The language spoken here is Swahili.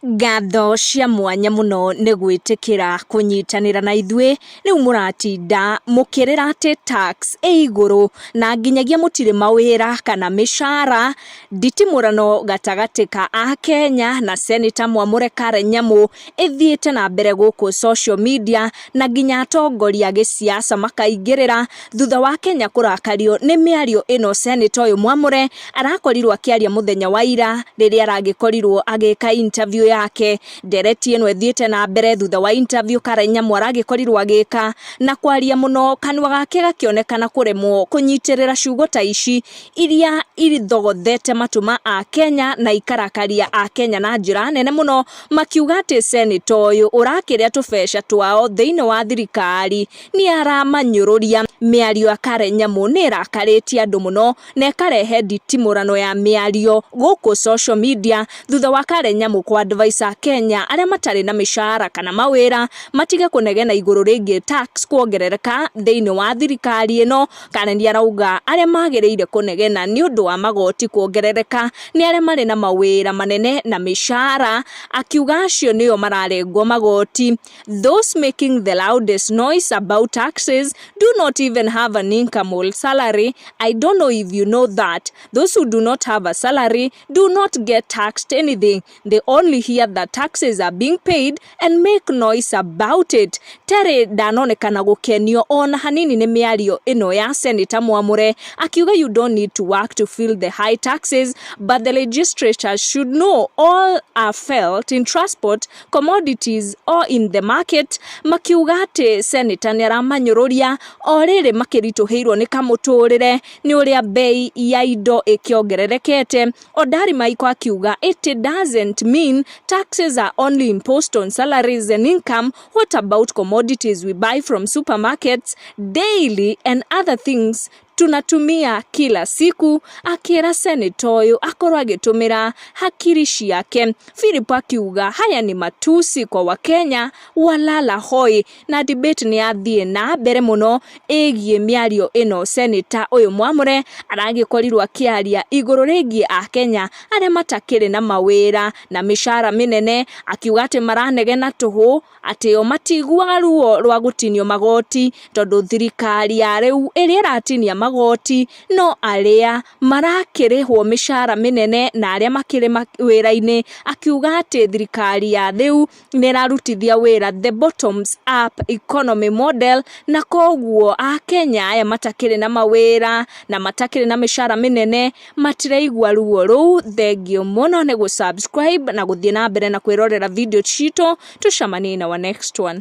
Ngatho cia mwanya muno nĩ gwĩtĩkĩra kũnyitanĩra na ithuĩ rĩu mũratinda mũkĩrĩra atĩ tax igũrũ na nginyagia mũtirĩ mawĩra kana mĩcara. Nditimũrano gatagatĩ ka Akenya na Senator Mwamũre Nyamu ĩthiĩte na mbere gũkũ social media na nginya atongoria gĩsiasa makaingĩrĩra thutha wa Kenya kũrakario nĩ mĩario ĩno. Senator ũyũ Mwamũre arakorirwo akĩaria mũthenya wa ira rĩrĩa aragĩkorirwo agĩka interview yake. Ndereti ĩno ĩthiĩte na mbere thutha wa interview Nyamu aragĩkorirwo agĩka na kwaria mũno, kanua gake gakĩonekana kũremwo kũnyitĩrĩra ciugo ta ici iria irithogothete matuma a Kenya na ikarakaria a Kenya na njĩra nene mũno, makiuga atĩ Senator ũyũ ũrakĩrĩa tũbeca twao thĩinĩ wa thirikari nĩ aramanyũrũria. Mĩario ya Nyamu nĩ ĩrakarĩtie andũ mũno na ĩkarehe nditimũrano ya mĩario gũkũ social media thutha wa Nyamu kwa advice a Kenya arĩa matarĩ na mĩcara kana mawĩra matige kũnegena igũrũ rĩgiĩ tax kuongerereka thĩinĩ wa thirikari ĩno. Nĩ arauga arĩa magĩrĩire kũnegena nĩ ũndũ wa magoti kuongerereka nĩ arĩa marĩ na mawĩra manene na mĩcara, akiuga acio nĩo mararengwo magoti. Those making the loudest noise about taxes do not even have an income or salary. I don't know if you know that. Those who do not have a salary do not get taxed anything. They only hear that taxes are being paid and make noise about it. Tere ndanonekana gũkenio ona hanini nĩ mĩario ĩno ya Senator Mwamũre, akiuga you don't need to work to feel the high taxes, but the legislators should know all are felt in transport, commodities or in the market. Makiuga atĩ Senator nĩ aramanyũrũria o rĩrĩ makĩritũhĩirwo nĩ kamũtũrĩre nĩ ũrĩa bei ya indo ĩkĩongererekete. Odari Maiko akiuga it doesn't mean taxes are only imposed on salaries and income. What about commodities we buy from supermarkets daily and other things tunatumia kila siku? Akĩra Senator ũyũ akorwo agĩtũmĩra hakiri ciake. Philip akiuga haya ni matusi kwa Wakenya walala hoi, na debate nĩ yathiĩ na mbere mũno ĩgiĩ mĩario ĩno. Senator ũyũ Mwamũre aragĩkorirwo akĩaria igũrũ rĩgiĩ a Kenya arĩa matakĩrĩ na mawĩra na mĩcara mĩnene, akiuga atĩ maranegena tũhũ atĩ o matiguaga ruo rwa gũtinio magoti tondũ thirikari ya rĩu ĩrĩa ĩratinia magoti no arĩa marakĩrĩhwo mĩcara mĩnene na arĩa makĩrĩ wĩra-inĩ. Akiuga atĩ thirikari ya rĩu nĩ ĩrarutithia wĩra the bottoms up economy model, na koguo a Kenya aya matakĩrĩ na mawĩra na matakĩrĩ na mĩcara mĩnene matiraigua ruo rũu. Thengio mũno nĩ gũsubscribe na gũthiĩ na mbere na kwĩrorera video citũ. Tucemanie in our next one.